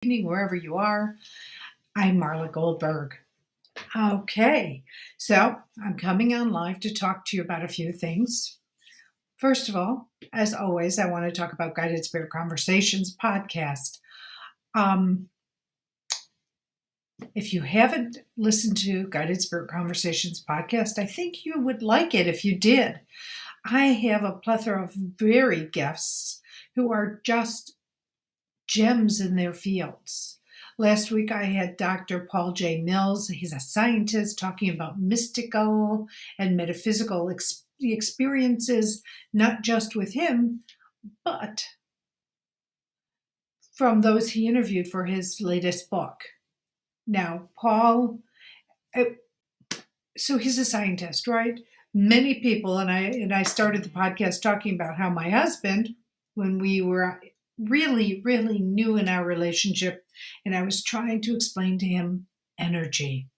Evening, wherever you are. I'm Marla Goldberg. Okay, so I'm coming on live to talk to you about a few things. First of all, as always, I want to talk about Guided Spirit Conversations podcast. If you haven't listened to Guided Spirit Conversations podcast, I think you would like it if you did. I have a plethora of varied guests who are just gems in their fields. Last week I had Dr. Paul J. Mills. He's a scientist talking about mystical and metaphysical experiences, not just with him, but from those he interviewed for his latest book. Now, Paul, so he's a scientist, right? Many people, and I started the podcast talking about how my husband, when we were really, really new in our relationship, and I was trying to explain to him energy.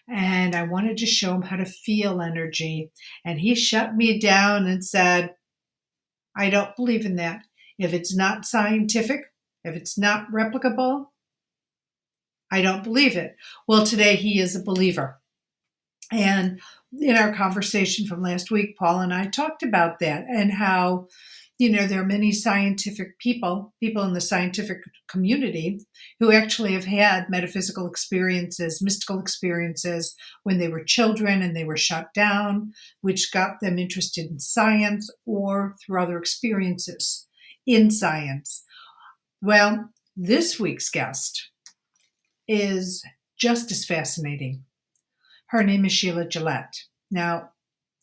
And I wanted to show him how to feel energy. And he shut me down and said, I don't believe in that. If it's not scientific, if it's not replicable, I don't believe it. Well, today he is a believer. And in our conversation from last week, Paul and I talked about that and how there are many scientific people in the scientific community who actually have had metaphysical experiences, mystical experiences when they were children and they were shut down, which got them interested in science or through other experiences in science. Well, this week's guest is just as fascinating. Her name is Shelia Gillette. Now,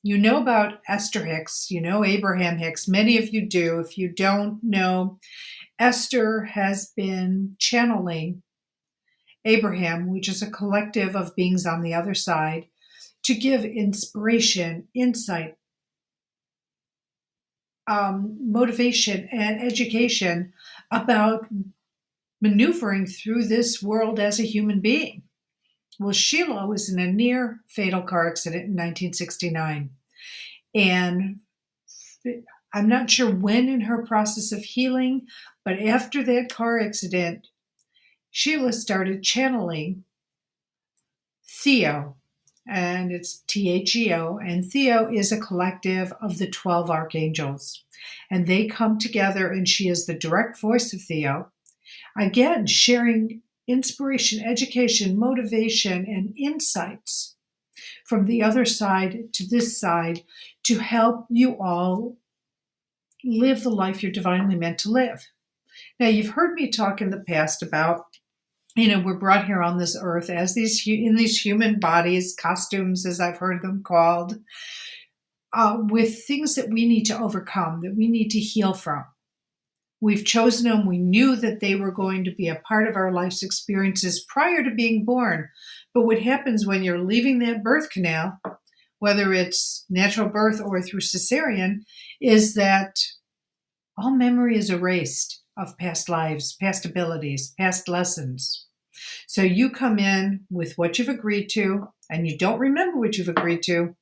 you know about Ester Hicks, you know Abraham-Hicks. Many of you do. If you don't know, Esther has been channeling Abraham, which is a collective of beings on the other side, to give inspiration, insight, motivation, and education about maneuvering through this world as a human being. Well, Sheila was in a near fatal car accident in 1969. And I'm not sure when in her process of healing, but after that car accident, Sheila started channeling Theo, and it's Theo, and Theo is a collective of the 12 archangels. And they come together, and she is the direct voice of Theo, again, sharing inspiration, education, motivation, and insights from the other side to this side to help you all live the life you're divinely meant to live. Now, you've heard me talk in the past about, we're brought here on this earth as in these human bodies, costumes, as I've heard them called, with things that we need to overcome, that we need to heal from. We've chosen them. We knew that they were going to be a part of our life's experiences prior to being born. But what happens when you're leaving that birth canal, whether it's natural birth or through cesarean, is that all memory is erased of past lives, past abilities, past lessons. So you come in with what you've agreed to, and you don't remember what you've agreed to.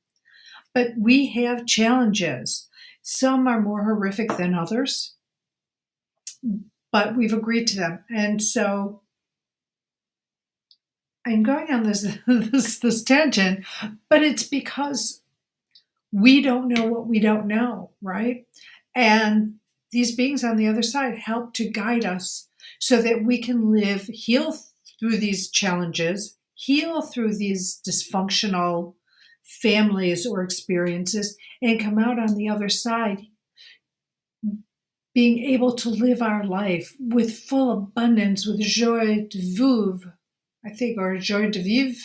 But we have challenges. Some are more horrific than others, but we've agreed to them. And so I'm going on this tangent, but it's because we don't know what we don't know, right? And these beings on the other side help to guide us so that we can heal through these challenges, heal through these dysfunctional families or experiences, and come out on the other side being able to live our life with full abundance, with joie de vivre, I think, or joie de vivre.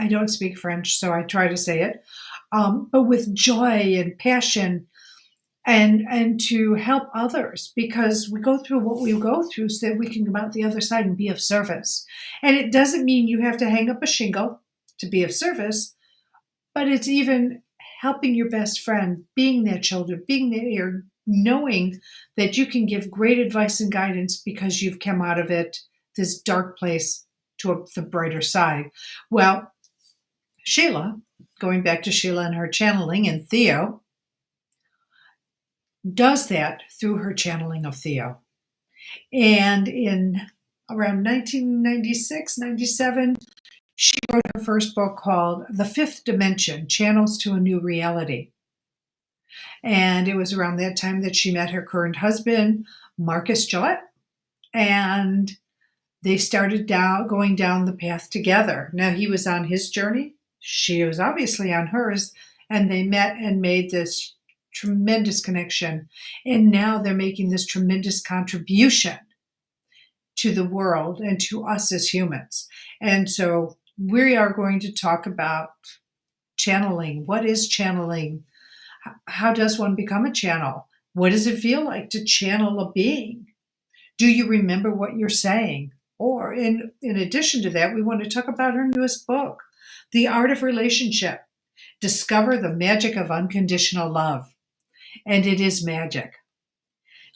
I don't speak French, so I try to say it, but with joy and passion, and to help others, because we go through what we go through so that we can come out the other side and be of service. And it doesn't mean you have to hang up a shingle to be of service, but it's even helping your best friend, being their children, being their knowing that you can give great advice and guidance because you've come out of this dark place, to the brighter side. Well, Sheila, going back to Sheila and her channeling, and Theo does that through her channeling of Theo. And in around 1996, 97, she wrote her first book called The Fifth Dimension, Channels to a New Reality. And it was around that time that she met her current husband, Marcus Gillette, and they started going down the path together. Now, he was on his journey. She was obviously on hers, and they met and made this tremendous connection. And now they're making this tremendous contribution to the world and to us as humans. And so we are going to talk about channeling. What is channeling? How does one become a channel? What does it feel like to channel a being? Do you remember what you're saying? Or in addition to that, we want to talk about her newest book, The Art of Relationship. Discover the Magic of Unconditional Love. And it is magic.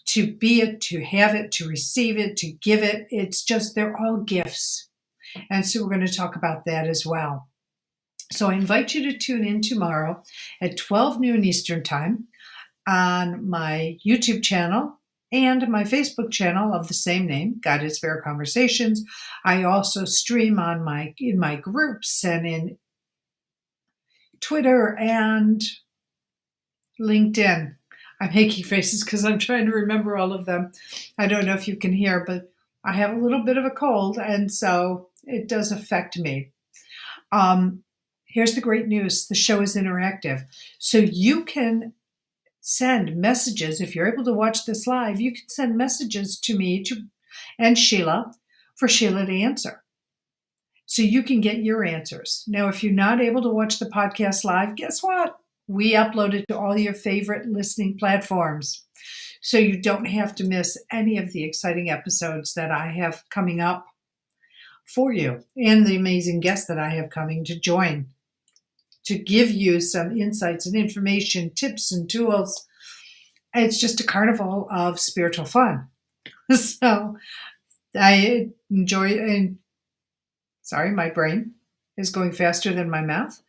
To be it, to have it, to receive it, to give it, it's just, they're all gifts. And so we're going to talk about that as well. So I invite you to tune in tomorrow at 12 noon Eastern Time on my YouTube channel and my Facebook channel of the same name, God is Fair Conversations. I also stream on in my groups and in Twitter and LinkedIn. I'm making faces because I'm trying to remember all of them. I don't know if you can hear, but I have a little bit of a cold, and so it does affect me. Here's the great news. The show is interactive. So you can send messages. If you're able to watch this live, you can send messages to me and Sheila for Sheila to answer. So you can get your answers. Now, if you're not able to watch the podcast live, guess what? We upload it to all your favorite listening platforms. So you don't have to miss any of the exciting episodes that I have coming up for you and the amazing guests that I have coming to join to give you some insights and information, tips and tools. It's just a carnival of spiritual fun. So I enjoy it. And sorry, my brain is going faster than my mouth.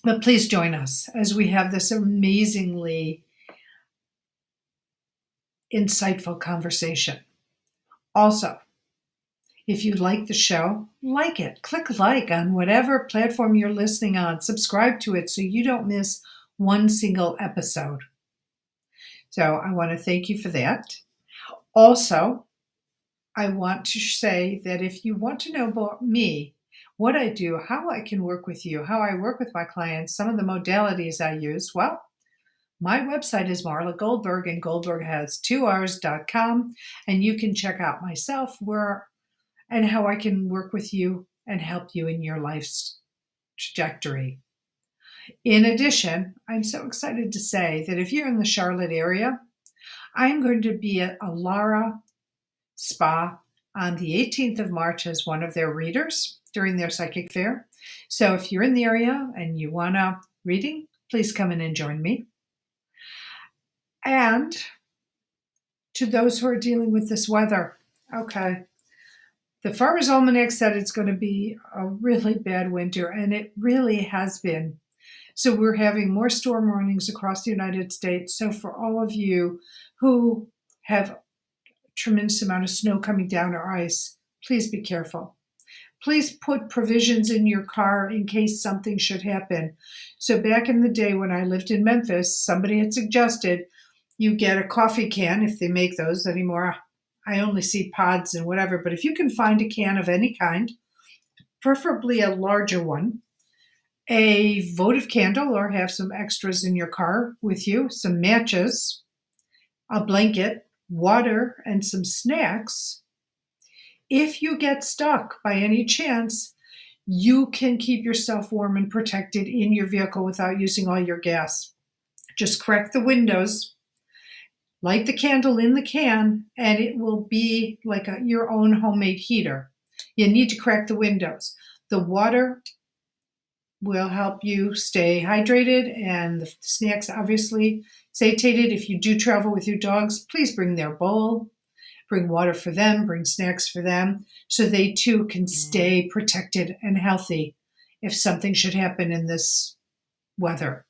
But please join us as we have this amazingly insightful conversation. Also, if you like the show, like it. Click like on whatever platform you're listening on. Subscribe to it so you don't miss one single episode. So I want to thank you for that. Also, I want to say that if you want to know about me, what I do, how I can work with you, how I work with my clients, some of the modalities I use, well, my website is Marla Goldberg, and Goldberg has 2Rs.com, and you can check out myself and how I can work with you and help you in your life's trajectory. In addition, I'm so excited to say that if you're in the Charlotte area, I'm going to be at Alara Spa on the 18th of March as one of their readers during their psychic fair. So if you're in the area and you want a reading, please come in and join me. And to those who are dealing with this weather, okay, the Farmer's Almanac said it's going to be a really bad winter, and it really has been. So we're having more storm warnings across the United States. So for all of you who have a tremendous amount of snow coming down or ice, please be careful. Please put provisions in your car in case something should happen. So back in the day when I lived in Memphis, somebody had suggested you get a coffee can, if they make those anymore. I only see pods and whatever, but if you can find a can of any kind, preferably a larger one, a votive candle or have some extras in your car with you, some matches, a blanket, water, and some snacks. If you get stuck by any chance, you can keep yourself warm and protected in your vehicle without using all your gas. Just crack the windows, light the candle in the can, and it will be like your own homemade heater. You need to crack the windows. The water will help you stay hydrated, and the snacks obviously satiated. If you do travel with your dogs, please bring their bowl, bring water for them, bring snacks for them, so they too can stay protected and healthy if something should happen in this weather.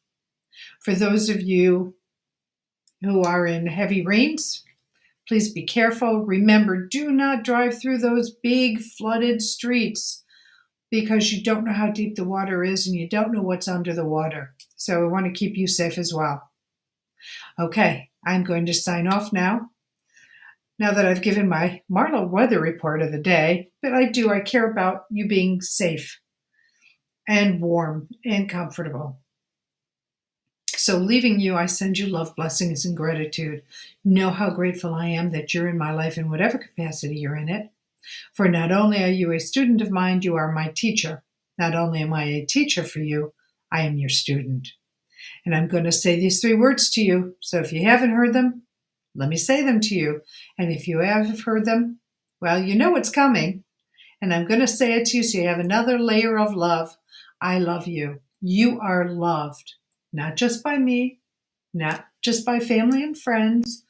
For those of you who are in heavy rains, Please be careful. Remember, do not drive through those big flooded streets because you don't know how deep the water is and you don't know what's under the water. So we want to keep you safe as well. Okay, I'm going to sign off now. Now that I've given my Marla weather report of the day, but I care about you being safe and warm and comfortable. So leaving you, I send you love, blessings, and gratitude. Know how grateful I am that you're in my life in whatever capacity you're in it. For not only are you a student of mine, you are my teacher. Not only am I a teacher for you, I am your student. And I'm going to say these 3 words to you. So if you haven't heard them, let me say them to you. And if you have heard them, well, you know what's coming. And I'm going to say it to you so you have another layer of love. I love you. You are loved. Not just by me, not just by family and friends,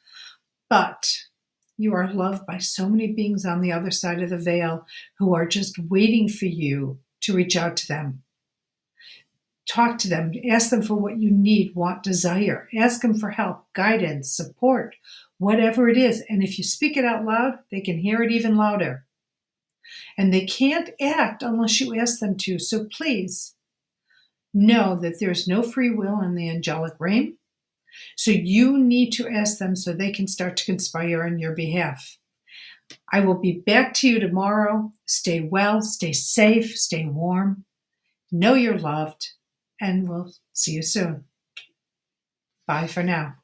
but you are loved by so many beings on the other side of the veil who are just waiting for you to reach out to them. Talk to them. Ask them for what you need, want, desire. Ask them for help, guidance, support, whatever it is. And if you speak it out loud, they can hear it even louder. And they can't act unless you ask them to. So please, know that there's no free will in the angelic realm. So you need to ask them so they can start to conspire on your behalf. I will be back to you tomorrow. Stay well, stay safe, stay warm. Know you're loved, and we'll see you soon. Bye for now.